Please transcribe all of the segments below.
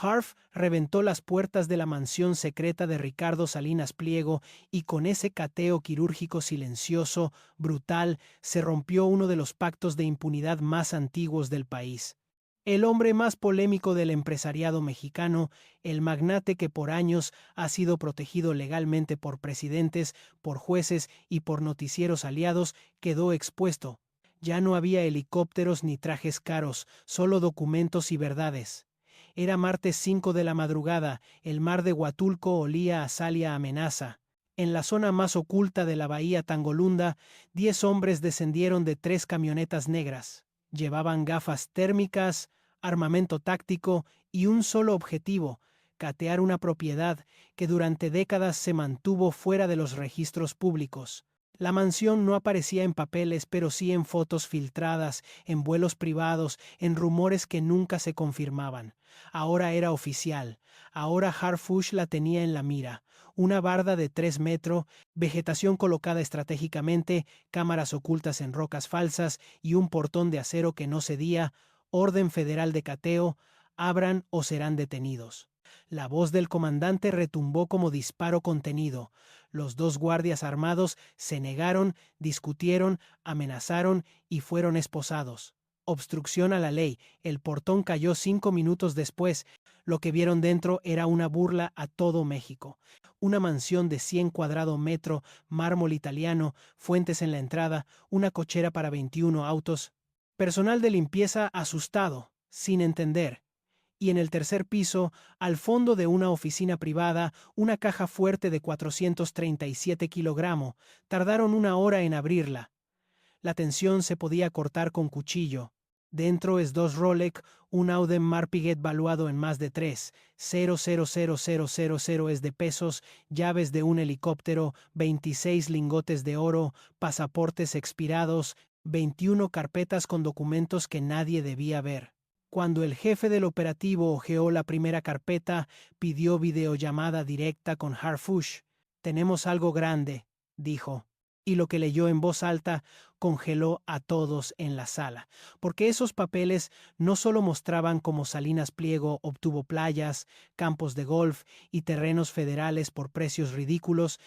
Harf reventó las puertas de la mansión secreta de Ricardo Salinas Pliego y con ese cateo quirúrgico silencioso, brutal, se rompió uno de los pactos de impunidad más antiguos del país. El hombre más polémico del empresariado mexicano, el magnate que por años ha sido protegido legalmente por presidentes, por jueces y por noticieros aliados, quedó expuesto. Ya no había helicópteros ni trajes caros, solo documentos y verdades. Era martes 5 de la madrugada, el mar de Huatulco olía a sal y a amenaza. En la zona más oculta de la bahía Tangolunda, 10 hombres descendieron de 3 camionetas negras. Llevaban gafas térmicas, armamento táctico y un solo objetivo: catear una propiedad que durante décadas se mantuvo fuera de los registros públicos. La mansión no aparecía en papeles, pero sí en fotos filtradas, en vuelos privados, en rumores que nunca se confirmaban. Ahora era oficial. Ahora Harfuch la tenía en la mira. Una barda de 3 metros, vegetación colocada estratégicamente, cámaras ocultas en rocas falsas y un portón de acero que no cedía. Orden federal de cateo: abran o serán detenidos. La voz del comandante retumbó como disparo contenido. Los 2 guardias armados se negaron, discutieron, amenazaron y fueron esposados. Obstrucción a la ley. El portón cayó 5 minutos después. Lo que vieron dentro era una burla a todo México. Una mansión de 100 cuadrados metros, mármol italiano, fuentes en la entrada, una cochera para 21 autos. Personal de limpieza asustado, sin entender. Y en el tercer piso, al fondo de una oficina privada, una caja fuerte de 437 kilogramos. Tardaron 1 hora en abrirla. La tensión se podía cortar con cuchillo. Dentro es 2 Rolex, un Audem Marpiguet valuado en más de 3,000,000 es de pesos, llaves de un helicóptero, 26 lingotes de oro, pasaportes expirados, 21 carpetas con documentos que nadie debía ver. Cuando el jefe del operativo hojeó la primera carpeta, pidió videollamada directa con Harfuch. «Tenemos algo grande», dijo. Y lo que leyó en voz alta congeló a todos en la sala, porque esos papeles no solo mostraban cómo Salinas Pliego obtuvo playas, campos de golf y terrenos federales por precios ridículos,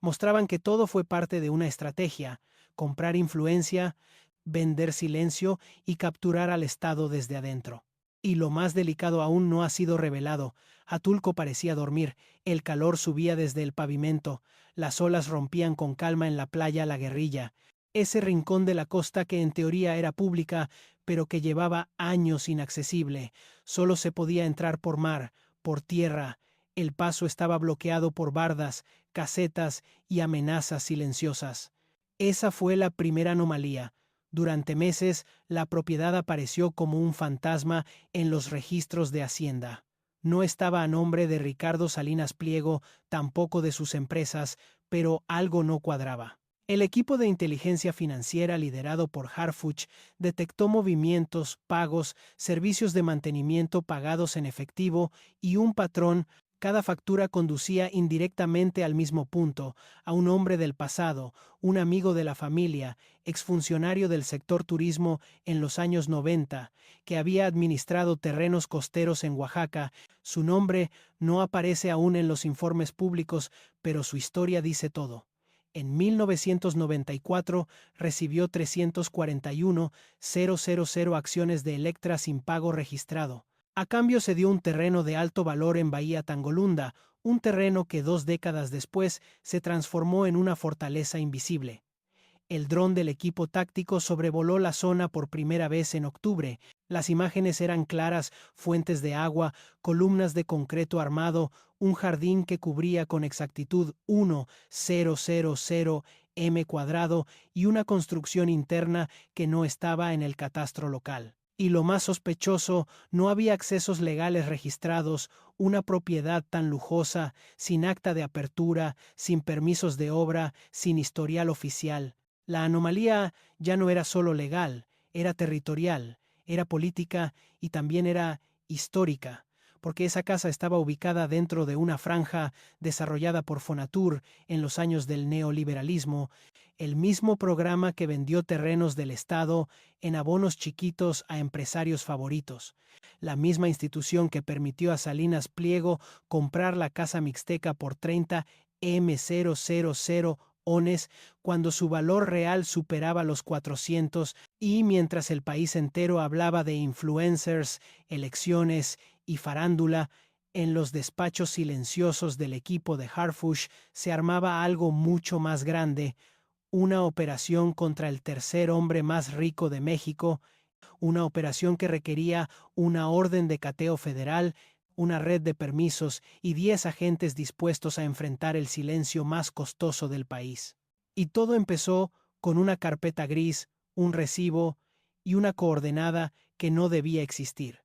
mostraban que todo fue parte de una estrategia: comprar influencia, vender silencio y capturar al Estado desde adentro. Y lo más delicado aún no ha sido revelado. Huatulco parecía dormir, el calor subía desde el pavimento, las olas rompían con calma en la playa La Guerrilla, ese rincón de la costa que en teoría era pública, pero que llevaba años inaccesible. Solo se podía entrar por mar, por tierra. El paso estaba bloqueado por bardas, casetas y amenazas silenciosas. Esa fue la primera anomalía. Durante meses, la propiedad apareció como un fantasma en los registros de Hacienda. No estaba a nombre de Ricardo Salinas Pliego, tampoco de sus empresas, pero algo no cuadraba. El equipo de inteligencia financiera liderado por Harfuch detectó movimientos, pagos, servicios de mantenimiento pagados en efectivo y un patrón. Cada factura conducía indirectamente al mismo punto: a un hombre del pasado, un amigo de la familia, exfuncionario del sector turismo en los años 90, que había administrado terrenos costeros en Oaxaca. Su nombre no aparece aún en los informes públicos, pero su historia dice todo. En 1994 recibió 341,000 acciones de Electra sin pago registrado. A cambio se dio un terreno de alto valor en Bahía Tangolunda, un terreno que 2 décadas después se transformó en una fortaleza invisible. El dron del equipo táctico sobrevoló la zona por primera vez en octubre. Las imágenes eran claras: fuentes de agua, columnas de concreto armado, un jardín que cubría con exactitud 1,000 m cuadrado y una construcción interna que no estaba en el catastro local. Y lo más sospechoso, no había accesos legales registrados. Una propiedad tan lujosa, sin acta de apertura, sin permisos de obra, sin historial oficial. La anomalía ya no era solo legal, era territorial, era política y también era histórica, porque esa casa estaba ubicada dentro de una franja desarrollada por Fonatur en los años del neoliberalismo, el mismo programa que vendió terrenos del Estado en abonos chiquitos a empresarios favoritos. la misma institución que permitió a Salinas Pliego comprar la Casa Mixteca por 30.000 ones cuando su valor real superaba los 400, y mientras el país entero hablaba de influencers, elecciones y farándula, en los despachos silenciosos del equipo de Harfush se armaba algo mucho más grande, una operación contra el tercer hombre más rico de México, una operación que requería una orden de cateo federal, una red de permisos y 10 agentes dispuestos a enfrentar el silencio más costoso del país. Y todo empezó con una carpeta gris, un recibo y una coordenada que no debía existir.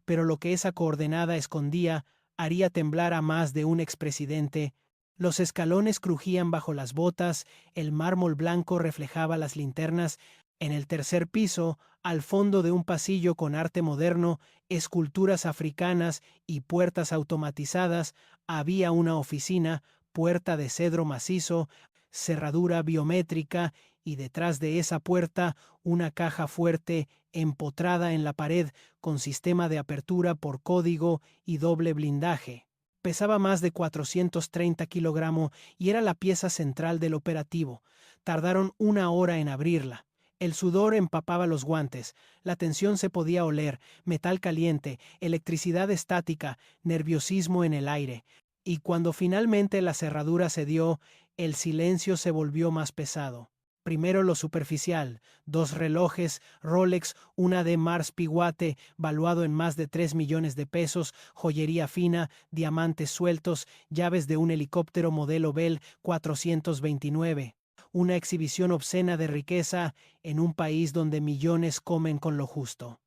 Pero lo que esa coordenada escondía haría temblar a más de un expresidente. Los escalones crujían bajo las botas, el mármol blanco reflejaba las linternas. En el tercer piso, al fondo de un pasillo con arte moderno, esculturas africanas y puertas automatizadas, había una oficina, puerta de cedro macizo, cerradura biométrica, y detrás de esa puerta una caja fuerte empotrada en la pared con sistema de apertura por código y doble blindaje. Pesaba más de 430 kilogramos y era la pieza central del operativo. Tardaron 1 hora en abrirla. El sudor empapaba los guantes, la tensión se podía oler, metal caliente, electricidad estática, nerviosismo en el aire. Y cuando finalmente la cerradura cedió, el silencio se volvió más pesado. Primero lo superficial, 2 relojes, Rolex, una de Mars Piguate, valuado en más de 3 millones de pesos, joyería fina, diamantes sueltos, llaves de un helicóptero modelo Bell 429. Una exhibición obscena de riqueza en un país donde millones comen con lo justo.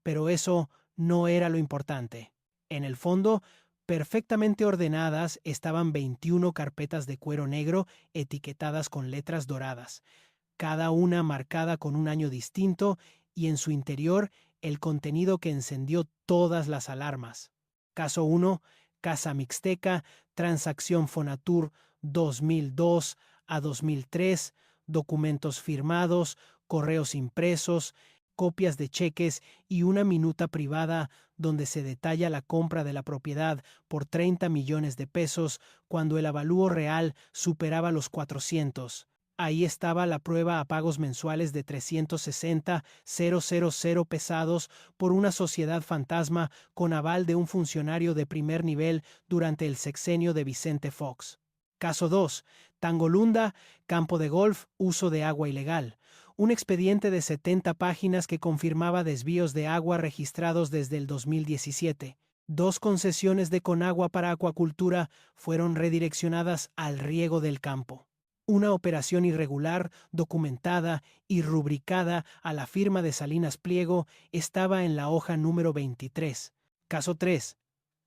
Pero eso no era lo importante. En el fondo, perfectamente ordenadas estaban 21 carpetas de cuero negro etiquetadas con letras doradas, cada una marcada con un año distinto, y en su interior el contenido que encendió todas las alarmas. Caso 1, Casa Mixteca, transacción Fonatur 2002 a 2003, documentos firmados, correos impresos, copias de cheques y una minuta privada donde se detalla la compra de la propiedad por 30 millones de pesos cuando el avalúo real superaba los 400. Ahí estaba la prueba a pagos mensuales de 360.000 pesados por una sociedad fantasma con aval de un funcionario de primer nivel durante el sexenio de Vicente Fox. Caso 2. Tangolunda, campo de golf, uso de agua ilegal. Un expediente de 70 páginas que confirmaba desvíos de agua registrados desde el 2017. 2 concesiones de Conagua para acuacultura fueron redireccionadas al riego del campo. Una operación irregular, documentada y rubricada a la firma de Salinas Pliego estaba en la hoja número 23. Caso 3.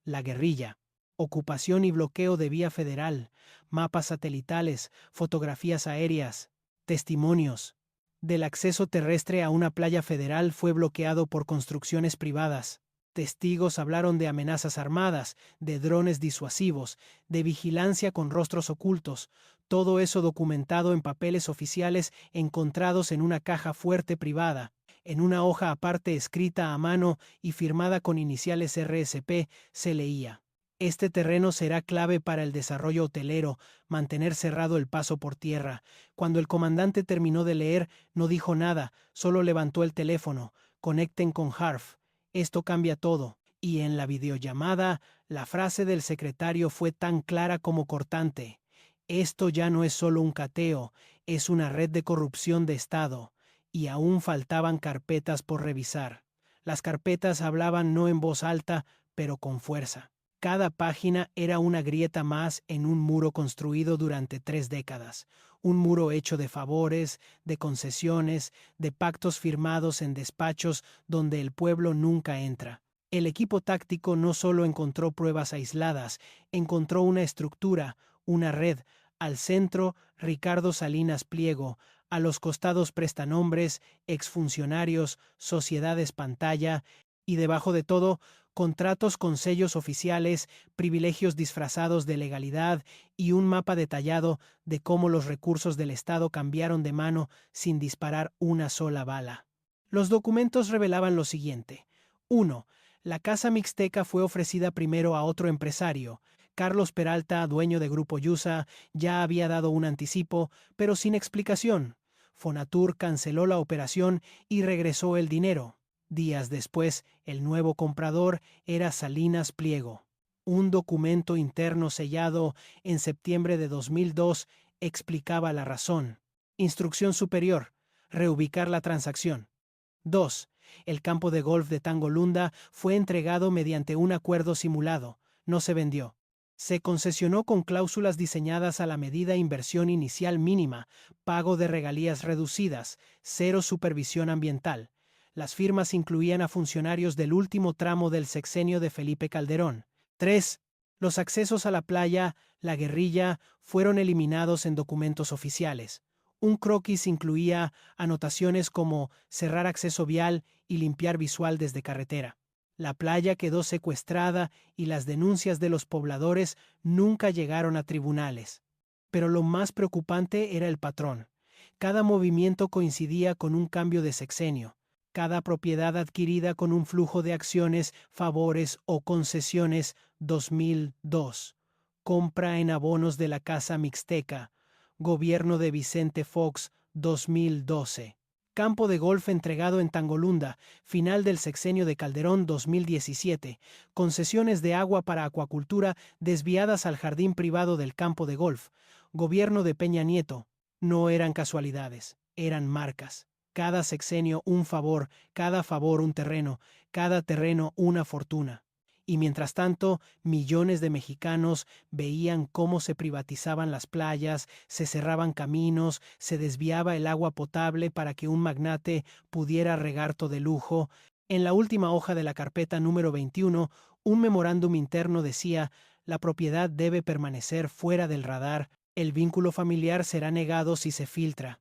La guerrilla. Ocupación y bloqueo de vía federal, mapas satelitales, fotografías aéreas, testimonios. Del acceso terrestre a una playa federal fue bloqueado por construcciones privadas. Testigos hablaron de amenazas armadas, de drones disuasivos, de vigilancia con rostros ocultos, todo eso documentado en papeles oficiales encontrados en una caja fuerte privada. En una hoja aparte escrita a mano y firmada con iniciales RSP, se leía: este terreno será clave para el desarrollo hotelero, mantener cerrado el paso por tierra. Cuando el comandante terminó de leer, no dijo nada, solo levantó el teléfono. Conecten con Harf. Esto cambia todo. Y en la videollamada, la frase del secretario fue tan clara como cortante. Esto ya no es solo un cateo, es una red de corrupción de Estado. Y aún faltaban carpetas por revisar. Las carpetas hablaban no en voz alta, pero con fuerza. Cada página era una grieta más en un muro construido durante 3 décadas, un muro hecho de favores, de concesiones, de pactos firmados en despachos donde el pueblo nunca entra. El equipo táctico no solo encontró pruebas aisladas, encontró una estructura, una red. Al centro, Ricardo Salinas Pliego, a los costados prestanombres, exfuncionarios, sociedades pantalla, y debajo de todo, contratos con sellos oficiales, privilegios disfrazados de legalidad y un mapa detallado de cómo los recursos del Estado cambiaron de mano sin disparar una sola bala. Los documentos revelaban lo siguiente. 1. La casa mixteca fue ofrecida primero a otro empresario. Carlos Peralta, dueño de Grupo Yusa, ya había dado un anticipo, pero sin explicación. Fonatur canceló la operación y regresó el dinero. Días después, el nuevo comprador era Salinas Pliego. Un documento interno sellado en septiembre de 2002 explicaba la razón. Instrucción superior: reubicar la transacción. 2. El campo de golf de Tangolunda fue entregado mediante un acuerdo simulado. No se vendió. Se concesionó con cláusulas diseñadas a la medida inversión inicial mínima, pago de regalías reducidas, cero supervisión ambiental. Las firmas incluían a funcionarios del último tramo del sexenio de Felipe Calderón. 3. Los accesos a la playa, la guerrilla, fueron eliminados en documentos oficiales. Un croquis incluía anotaciones como cerrar acceso vial y limpiar visual desde carretera. La playa quedó secuestrada y las denuncias de los pobladores nunca llegaron a tribunales. Pero lo más preocupante era el patrón. Cada movimiento coincidía con un cambio de sexenio. Cada propiedad adquirida con un flujo de acciones, favores o concesiones. 2002. Compra en abonos de la Casa Mixteca. Gobierno de Vicente Fox. 2012. Campo de golf entregado en Tangolunda, final del sexenio de Calderón. 2017. Concesiones de agua para acuacultura desviadas al jardín privado del campo de golf. Gobierno de Peña Nieto. No eran casualidades, eran marcas. Cada sexenio un favor, cada favor un terreno, cada terreno una fortuna. Y mientras tanto, millones de mexicanos veían cómo se privatizaban las playas, se cerraban caminos, se desviaba el agua potable para que un magnate pudiera regar todo de lujo. En la última hoja de la carpeta número 21, un memorándum interno decía: la propiedad debe permanecer fuera del radar, el vínculo familiar será negado si se filtra.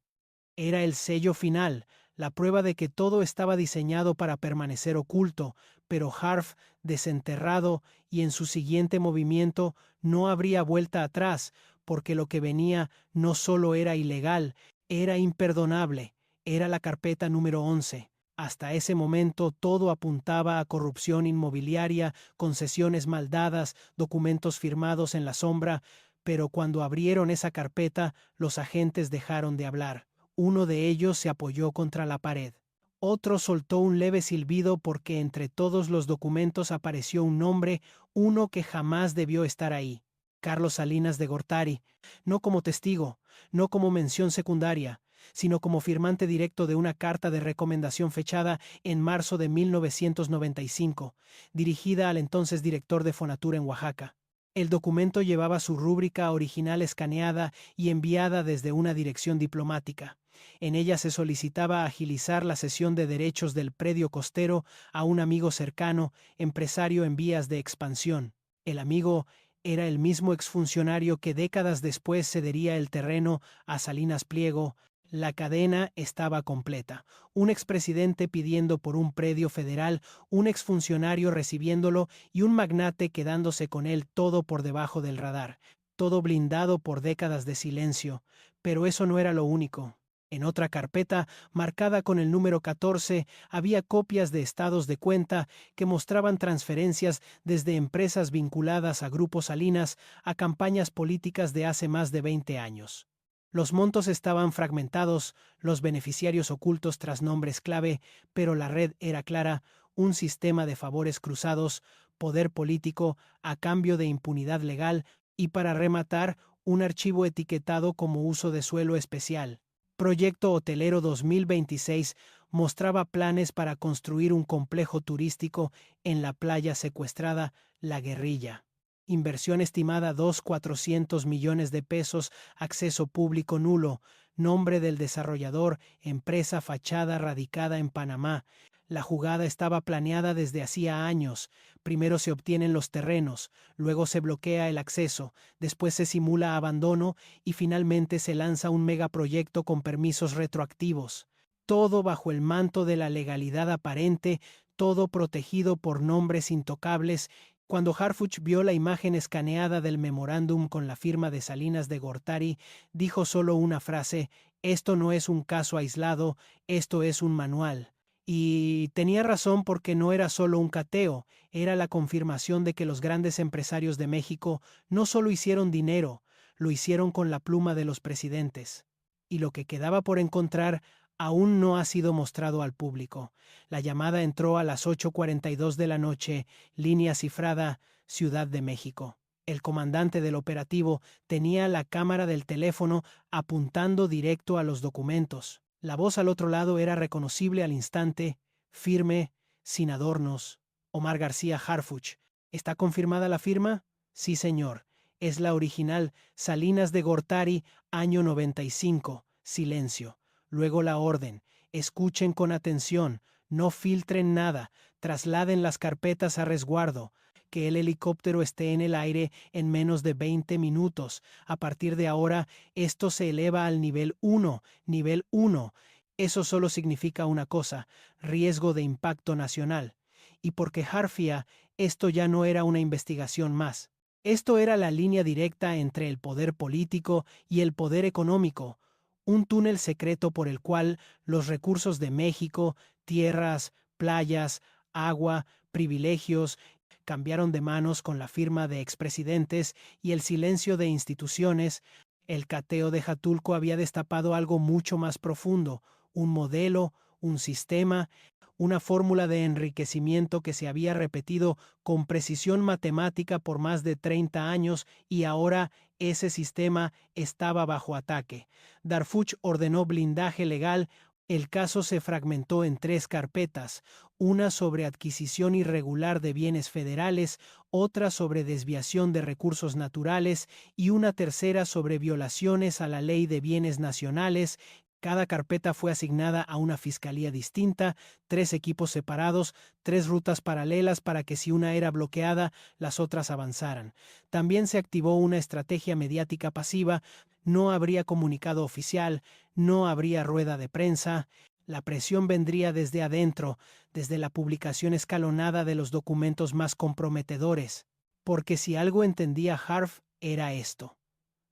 Era el sello final, la prueba de que todo estaba diseñado para permanecer oculto, pero Harf, desenterrado y en su siguiente movimiento, no habría vuelta atrás, porque lo que venía no solo era ilegal, era imperdonable, era la carpeta número 11. Hasta ese momento todo apuntaba a corrupción inmobiliaria, concesiones mal dadas, documentos firmados en la sombra, pero cuando abrieron esa carpeta, los agentes dejaron de hablar. Uno de ellos se apoyó contra la pared. Otro soltó un leve silbido porque entre todos los documentos apareció un nombre, uno que jamás debió estar ahí. Carlos Salinas de Gortari, no como testigo, no como mención secundaria, sino como firmante directo de una carta de recomendación fechada en marzo de 1995, dirigida al entonces director de Fonatur en Oaxaca. El documento llevaba su rúbrica original escaneada y enviada desde una dirección diplomática. En ella se solicitaba agilizar la cesión de derechos del predio costero a un amigo cercano, empresario en vías de expansión. El amigo era el mismo exfuncionario que décadas después cedería el terreno a Salinas Pliego. La cadena estaba completa. Un expresidente pidiendo por un predio federal, un exfuncionario recibiéndolo y un magnate quedándose con él, todo por debajo del radar, todo blindado por décadas de silencio. Pero eso no era lo único. En otra carpeta, marcada con el número 14, había copias de estados de cuenta que mostraban transferencias desde empresas vinculadas a Grupo Salinas a campañas políticas de hace más de 20 años. Los montos estaban fragmentados, los beneficiarios ocultos tras nombres clave, pero la red era clara: un sistema de favores cruzados, poder político a cambio de impunidad legal y, para rematar, un archivo etiquetado como uso de suelo especial. Proyecto Hotelero 2026 mostraba planes para construir un complejo turístico en la playa secuestrada La Guerrilla. Inversión estimada 2.400 millones de pesos, acceso público nulo, nombre del desarrollador, empresa fachada radicada en Panamá. La jugada estaba planeada desde hacía años. Primero se obtienen los terrenos, luego se bloquea el acceso, después se simula abandono y finalmente se lanza un megaproyecto con permisos retroactivos. Todo bajo el manto de la legalidad aparente, todo protegido por nombres intocables. Cuando Harfuch vio la imagen escaneada del memorándum con la firma de Salinas de Gortari, dijo solo una frase: «Esto no es un caso aislado, esto es un manual». Y tenía razón porque no era solo un cateo, era la confirmación de que los grandes empresarios de México no solo hicieron dinero, lo hicieron con la pluma de los presidentes. Y lo que quedaba por encontrar aún no ha sido mostrado al público. La llamada entró a las 8:42 de la noche, línea cifrada, Ciudad de México. El comandante del operativo tenía la cámara del teléfono apuntando directo a los documentos. La voz al otro lado era reconocible al instante, firme, sin adornos. Omar García Harfuch. ¿Está confirmada la firma? Sí, señor. Es la original, Salinas de Gortari, año 95. Silencio. Luego la orden. Escuchen con atención. No filtren nada. Trasladen las carpetas a resguardo. Que el helicóptero esté en el aire en menos de 20 minutos. A partir de ahora, esto se eleva al nivel 1. Nivel 1. Eso solo significa una cosa, riesgo de impacto nacional. Y porque Harfia, esto ya no era una investigación más. Esto era la línea directa entre el poder político y el poder económico, un túnel secreto por el cual los recursos de México, tierras, playas, agua, privilegios, cambiaron de manos con la firma de expresidentes y el silencio de instituciones. El cateo de Jatulco había destapado algo mucho más profundo, un modelo, un sistema, una fórmula de enriquecimiento que se había repetido con precisión matemática por más de 30 años y ahora ese sistema estaba bajo ataque. Darfuch ordenó blindaje legal. El caso se fragmentó en 3 carpetas, una sobre adquisición irregular de bienes federales, otra sobre desviación de recursos naturales y una tercera sobre violaciones a la ley de bienes nacionales. Cada carpeta fue asignada a una fiscalía distinta, 3 equipos separados, 3 rutas paralelas para que si una era bloqueada, las otras avanzaran. También se activó una estrategia mediática pasiva. No habría comunicado oficial, no habría rueda de prensa. La presión vendría desde adentro, desde la publicación escalonada de los documentos más comprometedores. Porque si algo entendía Harf era esto.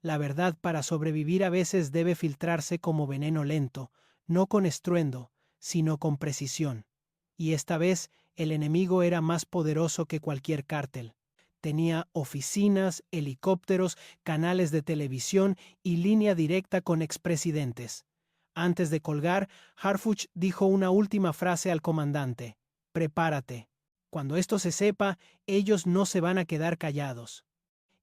La verdad para sobrevivir a veces debe filtrarse como veneno lento, no con estruendo, sino con precisión. Y esta vez el enemigo era más poderoso que cualquier cártel. Tenía oficinas, helicópteros, canales de televisión y línea directa con expresidentes. Antes de colgar, Harfuch dijo una última frase al comandante. Prepárate. Cuando esto se sepa, ellos no se van a quedar callados.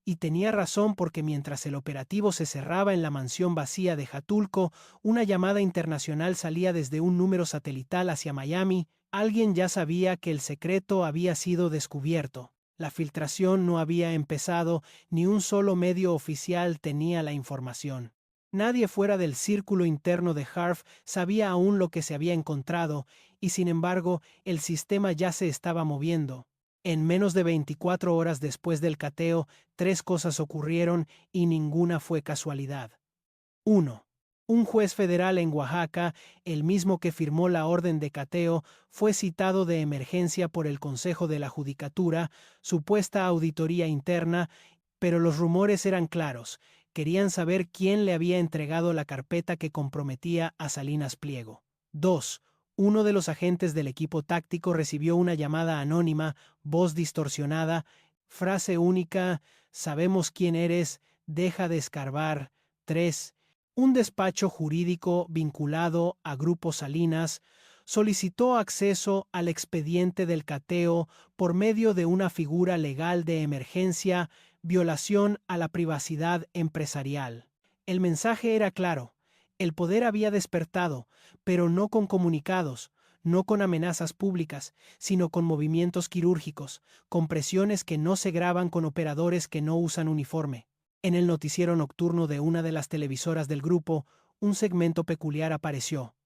Y tenía razón porque mientras el operativo se cerraba en la mansión vacía de Jatulco, una llamada internacional salía desde un número satelital hacia Miami. Alguien ya sabía que el secreto había sido descubierto. La filtración no había empezado, ni un solo medio oficial tenía la información. Nadie fuera del círculo interno de Harf sabía aún lo que se había encontrado, y sin embargo el sistema ya se estaba moviendo. En menos de 24 horas después del cateo, 3 cosas ocurrieron y ninguna fue casualidad. 1. Un juez federal en Oaxaca, el mismo que firmó la orden de cateo, fue citado de emergencia por el Consejo de la Judicatura, supuesta auditoría interna, pero los rumores eran claros. Querían saber quién le había entregado la carpeta que comprometía a Salinas Pliego. 2. Uno de los agentes del equipo táctico recibió una llamada anónima, voz distorsionada, frase única, sabemos quién eres, deja de escarbar. 3. Un despacho jurídico vinculado a Grupo Salinas solicitó acceso al expediente del cateo por medio de una figura legal de emergencia, violación a la privacidad empresarial. El mensaje era claro. El poder había despertado, pero no con comunicados, no con amenazas públicas, sino con movimientos quirúrgicos, con presiones que no se graban con operadores que no usan uniforme. En el noticiero nocturno de una de las televisoras del grupo, un segmento peculiar apareció.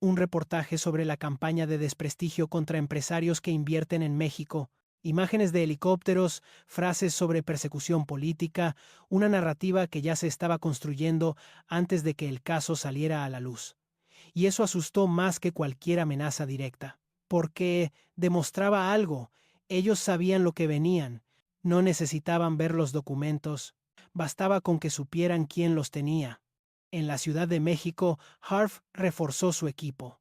Un reportaje sobre la campaña de desprestigio contra empresarios que invierten en México, imágenes de helicópteros, frases sobre persecución política, una narrativa que ya se estaba construyendo antes de que el caso saliera a la luz. Y eso asustó más que cualquier amenaza directa, porque demostraba algo. Ellos sabían lo que venían, no necesitaban ver los documentos, bastaba con que supieran quién los tenía. En la Ciudad de México, Harf reforzó su equipo.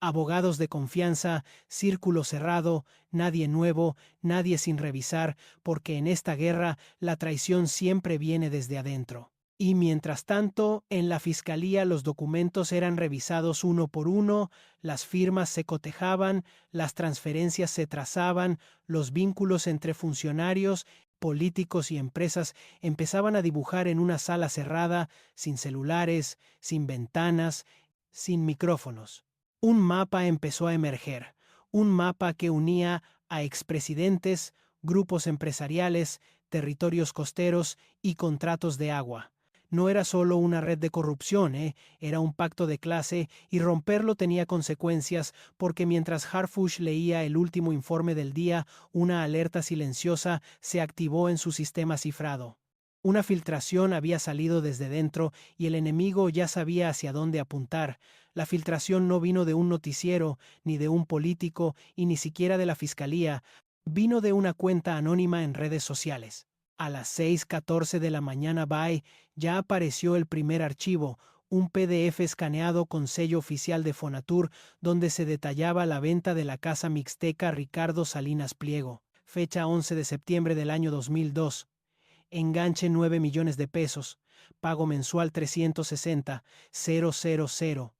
Abogados de confianza, círculo cerrado, nadie nuevo, nadie sin revisar, porque en esta guerra la traición siempre viene desde adentro. Y mientras tanto, en la fiscalía los documentos eran revisados uno por uno, las firmas se cotejaban, las transferencias se trazaban, los vínculos entre funcionarios, políticos y empresas empezaban a dibujar en una sala cerrada, sin celulares, sin ventanas, sin micrófonos. Un mapa empezó a emerger, un mapa que unía a expresidentes, grupos empresariales, territorios costeros y contratos de agua. No era solo una red de corrupción, era un pacto de clase y romperlo tenía consecuencias porque mientras Harfuch leía el último informe del día, una alerta silenciosa se activó en su sistema cifrado. Una filtración había salido desde dentro y el enemigo ya sabía hacia dónde apuntar. La filtración no vino de un noticiero, ni de un político, y ni siquiera de la fiscalía. Vino de una cuenta anónima en redes sociales. A las 6:14 de la mañana ya apareció el primer archivo, un PDF escaneado con sello oficial de Fonatur, donde se detallaba la venta de la casa mixteca Ricardo Salinas Pliego. Fecha 11 de septiembre del año 2002. Enganche 9 millones de pesos. Pago mensual 360,000.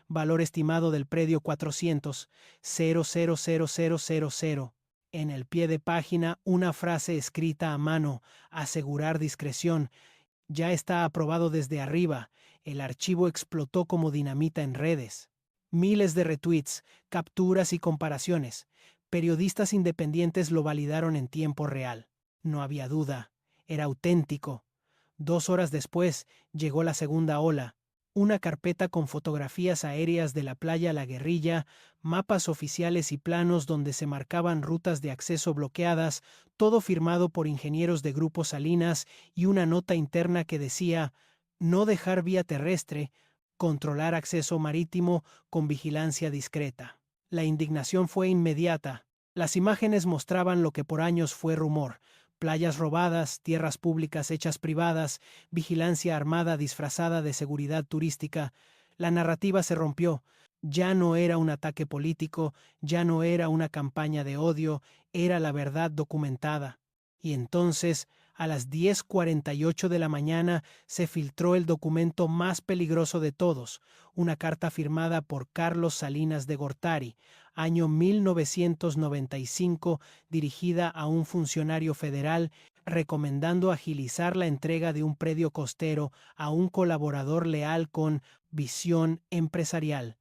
Valor estimado del predio 400,000,000. En el pie de página, una frase escrita a mano: asegurar discreción. Ya está aprobado desde arriba. El archivo explotó como dinamita en redes. Miles de retweets, capturas y comparaciones. Periodistas independientes lo validaron en tiempo real. No había duda. Era auténtico. 2 horas después llegó la segunda ola. Una carpeta con fotografías aéreas de la playa La Guerrilla, mapas oficiales y planos donde se marcaban rutas de acceso bloqueadas, todo firmado por ingenieros de Grupo Salinas y una nota interna que decía: no dejar vía terrestre, controlar acceso marítimo con vigilancia discreta. La indignación fue inmediata. Las imágenes mostraban lo que por años fue rumor: playas robadas, tierras públicas hechas privadas, vigilancia armada disfrazada de seguridad turística. La narrativa se rompió. Ya no era un ataque político, ya no era una campaña de odio, era la verdad documentada. Y entonces, a las 10:48 de la mañana, se filtró el documento más peligroso de todos, una carta firmada por Carlos Salinas de Gortari, año 1995, dirigida a un funcionario federal, recomendando agilizar la entrega de un predio costero a un colaborador leal con visión empresarial.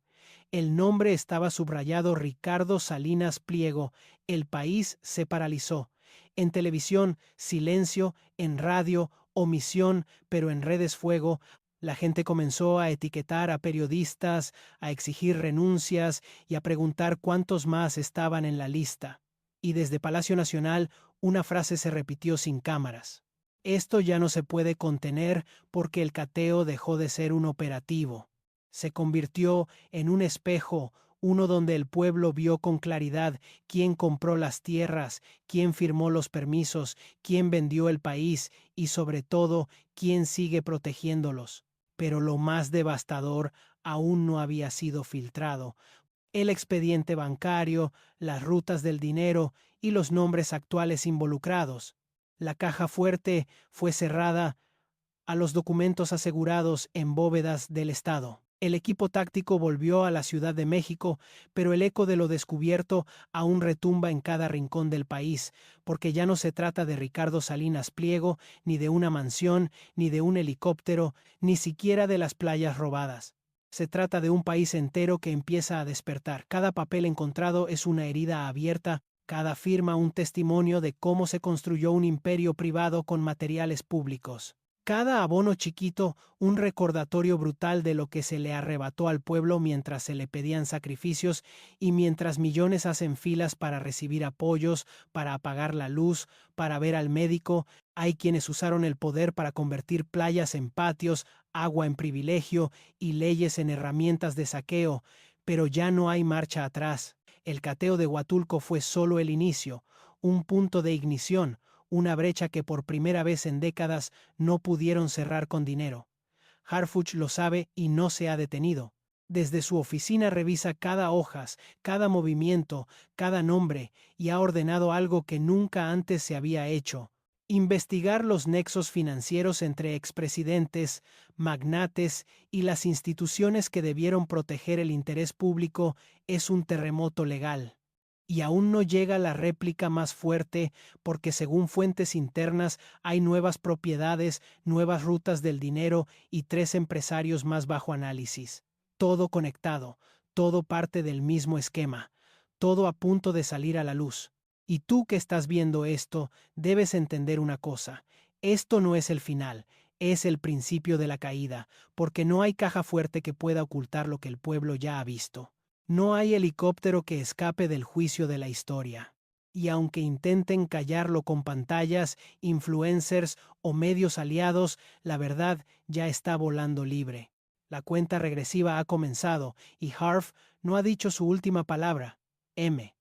El nombre estaba subrayado: Ricardo Salinas Pliego. El país se paralizó. En televisión, silencio; en radio, omisión; pero en redes, fuego. La gente comenzó a etiquetar a periodistas, a exigir renuncias y a preguntar cuántos más estaban en la lista. Y desde Palacio Nacional una frase se repitió sin cámaras: esto ya no se puede contener porque el cateo dejó de ser un operativo. Se convirtió en un espejo, uno donde el pueblo vio con claridad quién compró las tierras, quién firmó los permisos, quién vendió el país y, sobre todo, quién sigue protegiéndolos. Pero lo más devastador aún no había sido filtrado: el expediente bancario, las rutas del dinero y los nombres actuales involucrados. La caja fuerte fue cerrada a los documentos asegurados en bóvedas del Estado. El equipo táctico volvió a la Ciudad de México, pero el eco de lo descubierto aún retumba en cada rincón del país, porque ya no se trata de Ricardo Salinas Pliego, ni de una mansión, ni de un helicóptero, ni siquiera de las playas robadas. Se trata de un país entero que empieza a despertar. Cada papel encontrado es una herida abierta, cada firma un testimonio de cómo se construyó un imperio privado con materiales públicos. Cada abono chiquito, un recordatorio brutal de lo que se le arrebató al pueblo mientras se le pedían sacrificios y mientras millones hacen filas para recibir apoyos, para apagar la luz, para ver al médico. Hay quienes usaron el poder para convertir playas en patios, agua en privilegio y leyes en herramientas de saqueo, pero ya no hay marcha atrás. El cateo de Huatulco fue solo el inicio, un punto de ignición, una brecha que por primera vez en décadas no pudieron cerrar con dinero. Harfuch lo sabe y no se ha detenido. Desde su oficina revisa cada hojas, cada movimiento, cada nombre, y ha ordenado algo que nunca antes se había hecho: investigar los nexos financieros entre expresidentes, magnates y las instituciones que debieron proteger el interés público. Es un terremoto legal. Y aún no llega la réplica más fuerte, porque según fuentes internas hay nuevas propiedades, nuevas rutas del dinero y 3 empresarios más bajo análisis. Todo conectado, todo parte del mismo esquema, todo a punto de salir a la luz. Y tú que estás viendo esto, debes entender una cosa: esto no es el final, es el principio de la caída, porque no hay caja fuerte que pueda ocultar lo que el pueblo ya ha visto. No hay helicóptero que escape del juicio de la historia. Y aunque intenten callarlo con pantallas, influencers o medios aliados, la verdad ya está volando libre. La cuenta regresiva ha comenzado y Harv no ha dicho su última palabra. M.